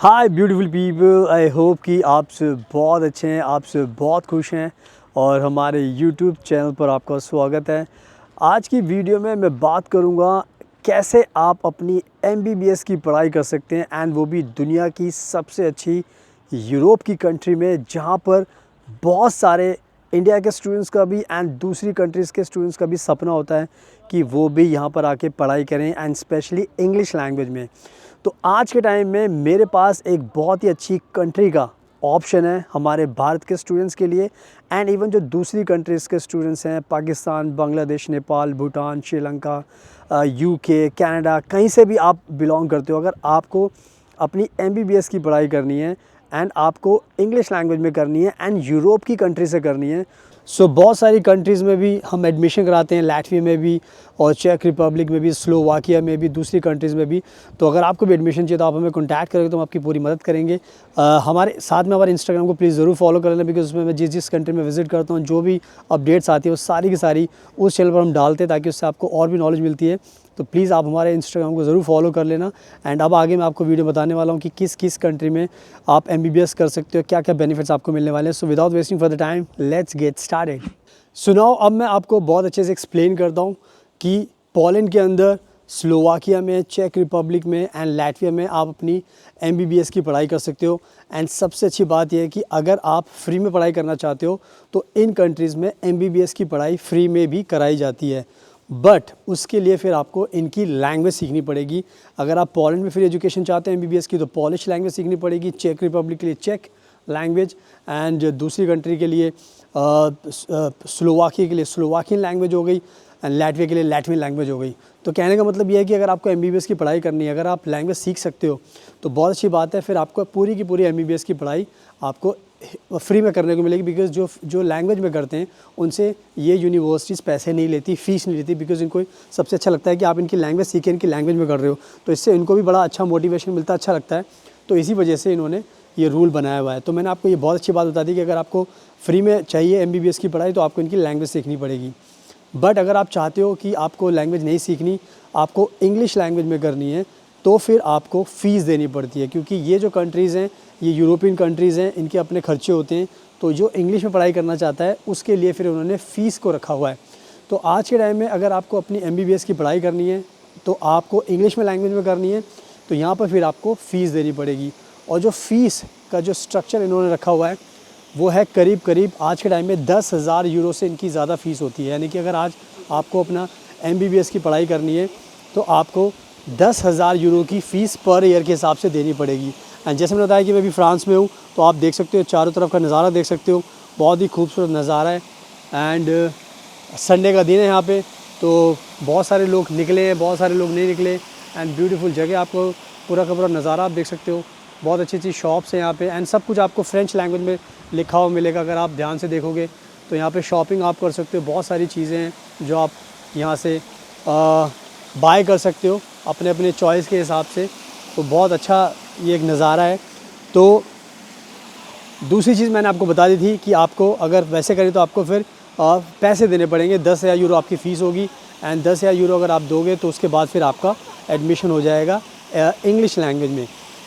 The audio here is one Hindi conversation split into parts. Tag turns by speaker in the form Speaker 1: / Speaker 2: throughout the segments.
Speaker 1: Hi beautiful people, I hope कि आप सब बहुत अच्छे हैं, आप सब बहुत खुश हैं और हमारे यूट्यूब चैनल पर आपका स्वागत है। आज की वीडियो में मैं बात करूंगा कैसे आप अपनी एमबीबीएस की पढ़ाई कर सकते हैं, एंड वो भी दुनिया की सबसे अच्छी यूरोप की कंट्री में, जहां पर बहुत सारे इंडिया के स्टूडेंट्स का भी एंड दूसरी कंट्रीज़ के स्टूडेंट्स का भी सपना होता है कि वो भी यहाँ पर आके पढ़ाई करें, एंड स्पेशली इंग्लिश लैंग्वेज में। तो आज के टाइम में मेरे पास एक बहुत ही अच्छी कंट्री का ऑप्शन है हमारे भारत के स्टूडेंट्स के लिए, एंड इवन जो दूसरी कंट्रीज़ के स्टूडेंट्स हैं, पाकिस्तान, बांग्लादेश, नेपाल, भूटान, श्रीलंका, यूके, कनाडा, कहीं से भी आप बिलोंग करते हो, अगर आपको अपनी एमबीबीएस की पढ़ाई करनी है एंड आपको इंग्लिश लैंग्वेज में करनी है एंड यूरोप की कंट्री से करनी है, सो बहुत सारी कंट्रीज़ में भी हम एडमिशन कराते हैं, लैटविया में भी और चेक रिपब्लिक में भी, स्लोवाकिया में भी, दूसरी कंट्रीज़ में भी। तो अगर आपको भी एडमिशन चाहिए तो आप हमें कॉन्टैक्ट करेंगे तो हम आपकी पूरी मदद करेंगे। हमारे साथ में हमारे इंस्टाग्राम को प्लीज़ ज़रूर फॉलो कर लेना, बिकॉज उसमें मैं जिस जिस कंट्री में विजिट करता हूँ, जो भी अपडेट्स आती है वो सारी की सारी उस चैनल पर हम डालते हैं, ताकि उससे आपको और भी नॉलेज मिलती है। तो प्लीज़ आप हमारे इंस्टाग्राम को ज़रूर फॉलो कर लेना। एंड अब आगे मैं आपको वीडियो बताने वाला हूँ कि किस किस कंट्री में आप एमबीबीएस कर सकते हो, क्या क्या बेनिफिट्स आपको मिलने वाले हैं। So without wasting for the time, let's get started. सुनाओ, अब मैं आपको बहुत अच्छे से एक्सप्लेन करता हूँ कि पोलैंड के अंदर, स्लोवाकिया में, चेक रिपब्लिक में एंड लैटविया में आप अपनी एमबीबीएस की पढ़ाई कर सकते हो। एंड सबसे अच्छी बात यह है कि अगर आप फ्री में पढ़ाई करना चाहते हो तो इन कंट्रीज़ में एमबीबीएस की पढ़ाई फ्री में भी कराई जाती है, बट उसके लिए फिर आपको इनकी लैंग्वेज सीखनी पड़ेगी। अगर आप पोलैंड में फ्री एजुकेशन चाहते हैं एमबीबीएस की, तो पॉलिश लैंग्वेज सीखनी पड़ेगी, चेक रिपब्लिक के लिए चेक लैंग्वेज, एंड दूसरी कंट्री के लिए स्लोवाकिया के लिए स्लोवाकियन लैंग्वेज हो गई, एंड लैटविया के लिए लैटवियन लैंग्वेज हो गई। तो कहने का मतलब यह है कि अगर आपको एमबीबीएस की पढ़ाई करनी है, अगर आप लैंग्वेज सीख सकते हो तो बहुत अच्छी बात है, फिर आपको पूरी की पूरी एमबीबीएस की पढ़ाई आपको फ्री में करने को मिलेगी। बिकॉज जो लैंग्वेज में करते हैं उनसे ये यूनिवर्सिटीज़ पैसे नहीं लेती, फ़ीस नहीं लेती, बिकॉज इनको सबसे अच्छा लगता है कि आप इनकी लैंग्वेज सीखें, इनकी लैंग्वेज में कर रहे हो, तो इससे इनको भी बड़ा अच्छा मोटिवेशन मिलता है, अच्छा लगता है। तो इसी वजह से इन्होंने ये रूल बनाया हुआ है। तो मैंने आपको ये बहुत अच्छी बात बता दी कि अगर आपको फ्री में चाहिए एमबीबीएस की पढ़ाई तो आपको इनकी लैंग्वेज सीखनी पड़ेगी। बट अगर आप चाहते हो कि आपको लैंग्वेज नहीं सीखनी, आपको इंग्लिश लैंग्वेज में करनी है, तो फिर आपको फ़ीस देनी पड़ती है, क्योंकि ये जो कंट्रीज़ हैं, ये यूरोपियन कंट्रीज़ हैं, इनके अपने खर्चे होते हैं। तो जो इंग्लिश में पढ़ाई करना चाहता है उसके लिए फिर उन्होंने फ़ीस को रखा हुआ है। तो आज के टाइम में अगर आपको अपनी एमबीबीएस की पढ़ाई करनी है तो आपको इंग्लिश में लैंग्वेज में करनी है, तो यहाँ पर फिर आपको फ़ीस देनी पड़ेगी। और जो फ़ीस का जो स्ट्रक्चर इन्होंने रखा हुआ है वो है करीब करीब आज के टाइम में 10,000 यूरो से इनकी ज़्यादा फ़ीस होती है। यानी कि अगर आज आपको अपना एमबीबीएस की पढ़ाई करनी है तो आपको 10,000 यूरो की फ़ीस पर ईयर के हिसाब से देनी पड़ेगी। एंड जैसे मैंने बताया कि मैं अभी फ्रांस में हूँ, तो आप देख सकते हो चारों तरफ का नज़ारा देख सकते हो, बहुत ही खूबसूरत नज़ारा है। एंड संडे का दिन है यहाँ पे, तो बहुत सारे लोग निकले हैं, बहुत सारे लोग नहीं निकले। एंड ब्यूटीफुल जगह, आपको पूरा का पूरा नज़ारा आप देख सकते हो। बहुत अच्छी अच्छी शॉप्स हैं यहाँ पे, एंड सब कुछ आपको फ्रेंच लैंग्वेज में लिखा हुआ मिलेगा। अगर आप ध्यान से देखोगे तो यहाँ पे शॉपिंग आप कर सकते हो, बहुत सारी चीज़ें हैं जो आप यहाँ से बाय कर सकते हो अपने अपने चॉइस के हिसाब से। तो बहुत अच्छा ये एक नज़ारा है। तो दूसरी चीज़ मैंने आपको बता दी थी कि आपको अगर वैसे करें तो आपको फिर पैसे देने पड़ेंगे। 10,000 यूरो आपकी फ़ीस होगी, एंड 10,000 यूरो अगर आप दोगे तो उसके बाद फिर आपका एडमिशन हो जाएगा इंग्लिश लैंग्वेज में।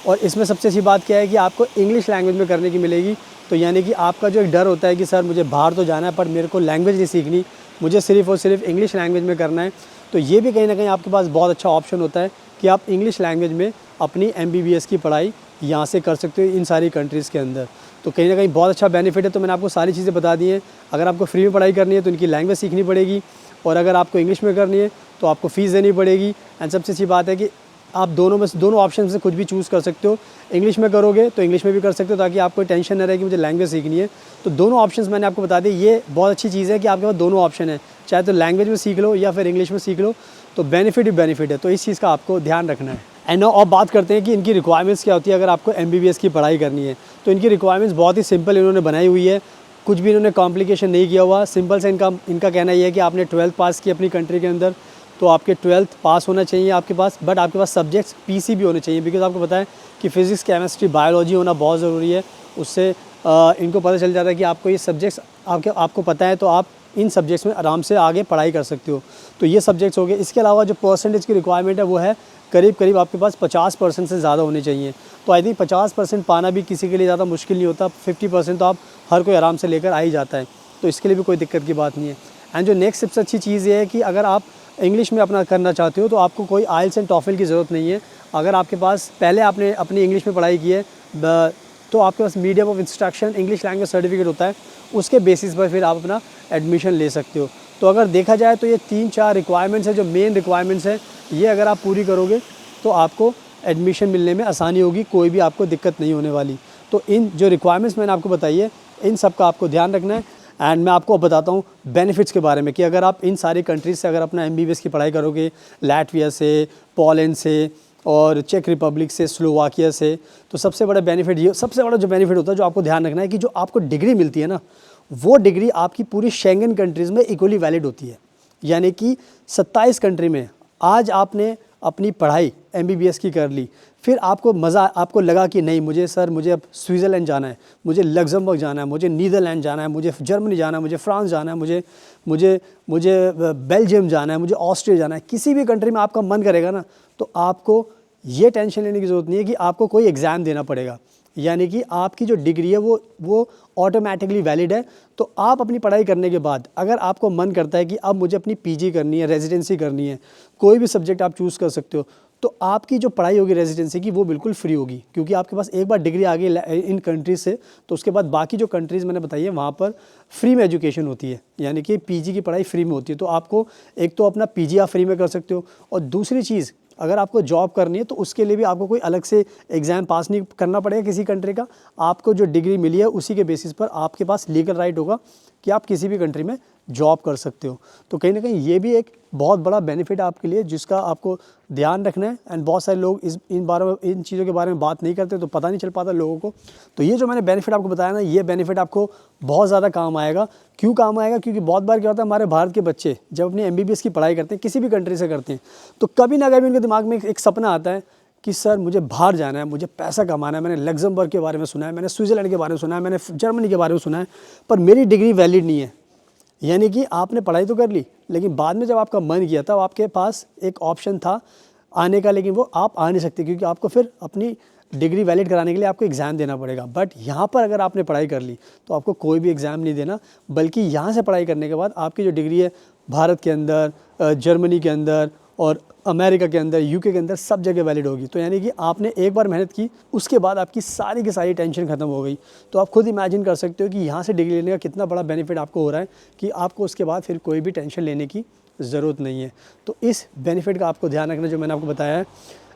Speaker 1: और इसमें सबसे अच्छी बात क्या है कि आपको इंग्लिश लैंग्वेज में करने की मिलेगी। तो यानी कि आपका जो एक डर होता है कि सर मुझे बाहर तो जाना है पर मेरे को लैंग्वेज नहीं सीखनी, मुझे सिर्फ़ और सिर्फ इंग्लिश लैंग्वेज में करना है, तो ये भी कहीं ना कहीं आपके पास बहुत अच्छा ऑप्शन होता है कि आप इंग्लिश लैंग्वेज में अपनी एमबीबीएस की पढ़ाई यहाँ से कर सकते हो इन सारी कंट्रीज़ के अंदर। तो कहीं ना कहीं बहुत अच्छा बेनिफिट है। तो मैंने आपको सारी चीज़ें बता दी हैं। अगर आपको फ्री में पढ़ाई करनी है तो इनकी लैंग्वेज सीखनी पड़ेगी, और अगर आपको इंग्लिश में करनी है तो आपको फ़ीस देनी पड़ेगी। एंड सबसे अच्छी बात है कि आप दोनों में से, दोनों ऑप्शन में से कुछ भी चूज़ कर सकते हो। इंग्लिश में करोगे तो इंग्लिश में भी कर सकते हो, ताकि आपको टेंशन न रहे कि मुझे लैंग्वेज सीखनी है। तो दोनों ऑप्शंस मैंने आपको बता दिए। ये बहुत अच्छी चीज़ है कि आपके पास दोनों ऑप्शन है, चाहे तो लैंग्वेज में सीख लो या फिर इंग्लिश में सीख लो, तो बेनिफिट ही बेनिफिट है। तो इस चीज़ का आपको ध्यान रखना है। एंड नाउ अब बात करते हैं कि इनकी रिक्वायरमेंट्स क्या होती है अगर आपको MBBS की पढ़ाई करनी है। तो इनकी रिक्वायरमेंट्स बहुत ही सिंपल इन्होंने बनाई हुई है, कुछ भी इन्होंने कॉम्प्लिकेशन नहीं किया हुआ। सिंपल से इनका कहना ये है कि आपने 12th पास की अपनी कंट्री के अंदर, तो आपके 12th पास होना चाहिए आपके पास, बट आपके पास सब्जेक्ट्स PC भी होने चाहिए, बिकॉज आपको पता है कि फिज़िक्स, केमिस्ट्री, बायोलॉजी होना बहुत ज़रूरी है। उससे इनको पता चल जाता है कि आपको ये सब्जेक्ट्स आपको पता है, तो आप इन सब्जेक्ट्स में आराम से आगे पढ़ाई कर सकते हो। तो ये सब्जेक्ट्स हो गए। इसके अलावा जो परसेंटेज की रिक्वायरमेंट है वो है करीब आपके पास 50% से ज़्यादा होने चाहिए। तो आई थिंक 50% पाना भी किसी के लिए ज़्यादा मुश्किल नहीं होता। 50% तो आप हर कोई आराम से लेकर आ ही जाता है, तो इसके लिए भी कोई दिक्कत की बात नहीं है। एंड जो नेक्स्ट सबसे अच्छी चीज़ ये है कि अगर आप इंग्लिश में अपना करना चाहते हो तो आपको कोई IELTS एंड TOEFL की ज़रूरत नहीं है। अगर आपके पास पहले आपने अपनी इंग्लिश में पढ़ाई की है तो आपके पास medium of instruction English language certificate होता है, उसके बेसिस पर फिर आप अपना एडमिशन ले सकते हो। तो अगर देखा जाए तो ये 3-4 रिक्वायरमेंट्स है, जो मेन रिक्वायरमेंट्स है, ये अगर आप पूरी करोगे तो आपको एडमिशन मिलने में आसानी होगी, कोई भी आपको दिक्कत नहीं होने वाली। तो इन जो रिक्वायरमेंट्स मैंने आपको बताई है, इन सब का आपको ध्यान रखना है। एंड मैं आपको अब बताता हूँ बेनिफिट्स के बारे में कि अगर आप इन सारी कंट्रीज़ से अगर अपना MBBS की पढ़ाई करोगे, लैटविया से, पोलैंड से और चेक रिपब्लिक से, स्लोवाकिया से, तो सबसे बड़ा बेनिफिट ये, सबसे बड़ा जो बेनिफिट होता है जो आपको ध्यान रखना है कि जो आपको डिग्री मिलती है ना, वो डिग्री आपकी पूरी शेंगन कंट्रीज़ में इक्वली वैलिड होती है। यानी कि 27 कंट्री में आज आपने अपनी पढ़ाई MBBS की कर ली, फिर आपको लगा कि नहीं मुझे अब स्विट्ज़रलैंड जाना है, मुझे लग्जमबर्ग जाना है, मुझे नीदरलैंड जाना है, मुझे जर्मनी जाना है, मुझे फ्रांस जाना है, मुझे बेल्जियम जाना है, मुझे ऑस्ट्रिया जाना है, किसी भी कंट्री में आपका मन करेगा ना, तो आपको ये टेंशन लेने की ज़रूरत नहीं है कि आपको कोई एग्ज़ाम देना पड़ेगा। यानी कि आपकी जो डिग्री है वो ऑटोमेटिकली वैलिड है। तो आप अपनी पढ़ाई करने के बाद अगर आपको मन करता है कि अब मुझे अपनी PG करनी है, रेजिडेंसी करनी है, कोई भी सब्जेक्ट आप चूज़ कर सकते हो, तो आपकी जो पढ़ाई होगी रेजिडेंसी की वो बिल्कुल फ्री होगी, क्योंकि आपके पास एक बार डिग्री आ गई इन कंट्रीज़ से, तो उसके बाद बाकी जो कंट्रीज़ मैंने बताई है वहाँ पर फ्री में एजुकेशन होती है, यानी कि PG की पढ़ाई फ्री में होती है। तो आपको एक तो अपना PG आप फ्री में कर सकते हो, और दूसरी चीज़ अगर आपको जॉब करनी है तो उसके लिए भी आपको कोई अलग से एग्ज़ाम पास नहीं करना पड़ेगा किसी कंट्री का। आपको जो डिग्री मिली है उसी के बेसिस पर आपके पास लीगल राइट होगा कि आप किसी भी कंट्री में जॉब कर सकते हो। तो कहीं ना कहीं ये भी एक बहुत बड़ा बेनिफिट है आपके लिए, जिसका आपको ध्यान रखना है। एंड बहुत सारे लोग इन चीज़ों के बारे में बात नहीं करते, तो पता नहीं चल पाता लोगों को। तो ये जो मैंने बेनिफिट आपको बताया ना, ये बेनिफिट आपको बहुत ज़्यादा काम आएगा। क्यों काम आएगा? क्योंकि बहुत बार क्या होता है, हमारे भारत के बच्चे जब अपनी MBBS की पढ़ाई करते हैं, किसी भी कंट्री से करते हैं, तो कभी ना कभी उनके दिमाग में एक सपना आता है कि सर मुझे बाहर जाना है, मुझे पैसा कमाना है। मैंने लग्जमबर्ग के बारे में सुना है, मैंने स्विट्ज़रलैंड के बारे में सुना है, मैंने जर्मनी के बारे में सुना है, पर मेरी डिग्री वैलिड नहीं है। यानी कि आपने पढ़ाई तो कर ली, लेकिन बाद में जब आपका मन किया था, आपके पास एक ऑप्शन था आने का, लेकिन वो आप आ नहीं सकते, क्योंकि आपको फिर अपनी डिग्री वैलिड कराने के लिए आपको एग्ज़ाम देना पड़ेगा। बट यहाँ पर अगर आपने पढ़ाई कर ली तो आपको कोई भी एग्ज़ाम नहीं देना, बल्कि यहाँ से पढ़ाई करने के बाद आपकी जो डिग्री है भारत के अंदर, जर्मनी के अंदर और अमेरिका के अंदर, UK के अंदर सब जगह वैलिड होगी। तो यानी कि आपने एक बार मेहनत की, उसके बाद आपकी सारी की सारी टेंशन ख़त्म हो गई। तो आप खुद इमेजिन कर सकते हो कि यहाँ से डिग्री लेने का कितना बड़ा बेनिफिट आपको हो रहा है कि आपको उसके बाद फिर कोई भी टेंशन लेने की ज़रूरत नहीं है। तो इस बेनिफिट का आपको ध्यान रखना जो मैंने आपको बताया है।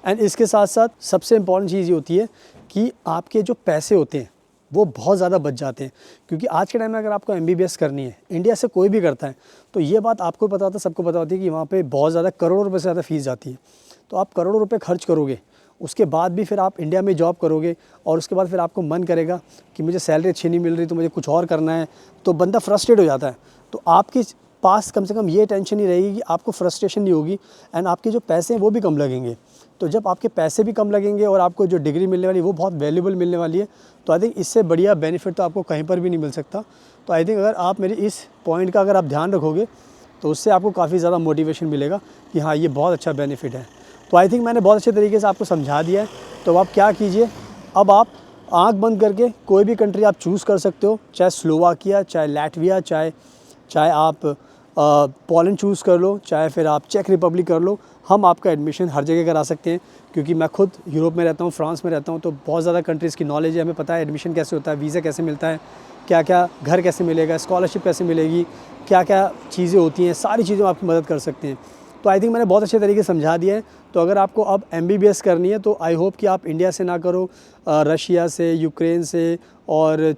Speaker 1: एंड इसके साथ साथ सबसे इम्पॉर्टेंट चीज़ ये होती है कि आपके जो पैसे होते हैं वो बहुत ज़्यादा बच जाते हैं, क्योंकि आज के टाइम में अगर आपको MBBS करनी है, इंडिया से कोई भी करता है, तो ये बात आपको पता होता है, सबको पता होती है कि वहाँ पे बहुत ज़्यादा करोड़ों रुपए से ज़्यादा फीस जाती है। तो आप करोड़ों रुपए खर्च करोगे, उसके बाद भी फिर आप इंडिया में जॉब करोगे, और उसके बाद फिर आपको मन करेगा कि मुझे सैलरी अच्छी नहीं मिल रही, तो मुझे कुछ और करना है, तो बंदा फ्रस्ट्रेट हो जाता है। तो आपके पास कम से कम ये टेंशन नहीं रहेगी कि आपको फ्रस्ट्रेशन नहीं होगी, एंड आपके जो पैसे हैं वो भी कम लगेंगे। तो जब आपके पैसे भी कम लगेंगे और आपको जो डिग्री मिलने वाली है वो बहुत वैल्यूबल मिलने वाली है, तो आई थिंक इससे बढ़िया बेनिफिट तो आपको कहीं पर भी नहीं मिल सकता। तो आई थिंक अगर आप मेरी इस पॉइंट का अगर आप ध्यान रखोगे तो उससे आपको काफ़ी ज़्यादा मोटिवेशन मिलेगा कि हाँ ये बहुत अच्छा बेनिफिट है। तो आई थिंक मैंने बहुत अच्छे तरीके से आपको समझा दिया है। तो आप क्या कीजिए, अब आप आँख बंद करके कोई भी कंट्री आप चूज़ कर सकते हो, चाहे स्लोवाकिया, चाहे लैटविया, चाहे आप पोलैंड चूज़ कर लो, चाहे फिर आप चेक रिपब्लिक कर लो। हम आपका एडमिशन हर जगह करा सकते हैं, क्योंकि मैं खुद यूरोप में रहता हूँ, फ्रांस में रहता हूँ, तो बहुत ज़्यादा कंट्रीज़ की नॉलेज है, हमें पता है एडमिशन कैसे होता है, वीज़ा कैसे मिलता है, क्या क्या घर कैसे मिलेगा, स्कॉलरशिप कैसे मिलेगी, क्या क्या चीज़ें होती हैं, सारी चीज़ें आपकी मदद कर सकते हैं। तो आई थिंक मैंने बहुत अच्छे तरीके से समझा दिया है। तो अगर आपको अब MBBS करनी है तो आई होप कि आप इंडिया से ना करो, रशिया से, यूक्रेन से और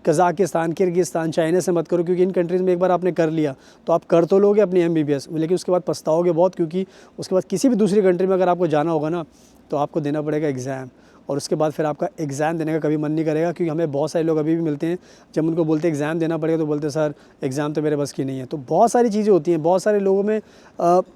Speaker 1: कज़ाकिस्तान, किर्गिस्तान, चाइना से मत करो, क्योंकि इन कंट्रीज़ में एक बार आपने कर लिया तो आप कर तो लोगे अपनी MBBS, लेकिन उसके बाद पछताओगे बहुत, क्योंकि उसके बाद किसी भी दूसरी कंट्री में अगर आपको जाना होगा ना तो आपको देना पड़ेगा एग्ज़ाम, और उसके बाद फिर आपका एग्ज़ाम देने का कभी मन नहीं करेगा। क्योंकि हमें बहुत सारे लोग अभी भी मिलते हैं, जब उनको बोलते हैं एग्ज़ाम देना पड़ेगा तो बोलते हैं सर एग्ज़ाम तो मेरे बस की नहीं है। तो बहुत सारी चीज़ें होती हैं, बहुत सारे लोगों में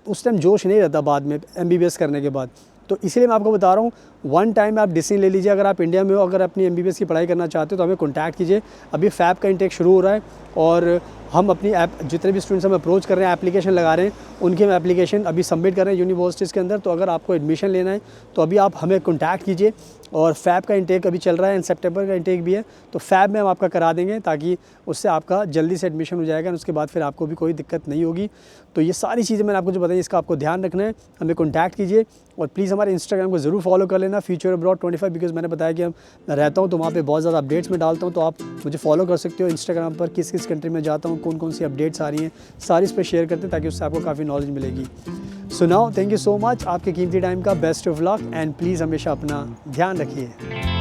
Speaker 1: उस टाइम जोश नहीं रहता बाद में MBBS करने के बाद। तो इसीलिए मैं आपको बता रहा हूँ, वन टाइम आप डिसीजन ले लीजिए। अगर आप इंडिया में हो, अगर अपनी MBBS की पढ़ाई करना चाहते हो तो हमें कॉन्टैक्ट कीजिए। अभी फैब का इंटेक शुरू हो रहा है और हम अपनी ऐप, जितने भी स्टूडेंट्स हम अप्रोच कर रहे हैं, एप्लीकेशन लगा रहे हैं, उनकी हम एप्लीकेशन अभी सबमिट कर रहे हैं यूनिवर्सिटीज़ के अंदर। तो अगर आपको एडमिशन लेना है तो अभी आप हमें कॉन्टैक्ट कीजिए। और फैब का इंटेक अभी चल रहा है, एंड सितंबर का इंटेक भी है, तो फैब में हम आपका करा देंगे, ताकि उससे आपका जल्दी से एडमिशन हो जाएगा और उसके बाद फिर आपको भी कोई दिक्कत नहीं होगी। तो ये सारी चीज़ें मैंने आपको जो बताई, इसका आपको ध्यान रखना है। हमें कॉन्टैक्ट कीजिए और प्लीज़ हमारे इंस्टाग्राम को ज़रूर फॉलो कर लेना, फ्यूचर अब्रॉड 25, बिकॉज मैंने बताया कि मैं रहता हूँ तो वहाँ पे बहुत ज़्यादा अपडेट्स में डालता हूँ। तो आप मुझे फॉलो कर सकते हो इंस्टाग्राम पर, किस किस कंट्री में जाता हूँ, कौन कौन सी अपडेट्स आ रही हैं, सारी इस पर शेयर करते हैं, ताकि उससे आपको काफ़ी नॉलेज मिलेगी। So now thank you so much, आपके कीमती टाइम का best of luck, and please हमेशा अपना ध्यान रखिए।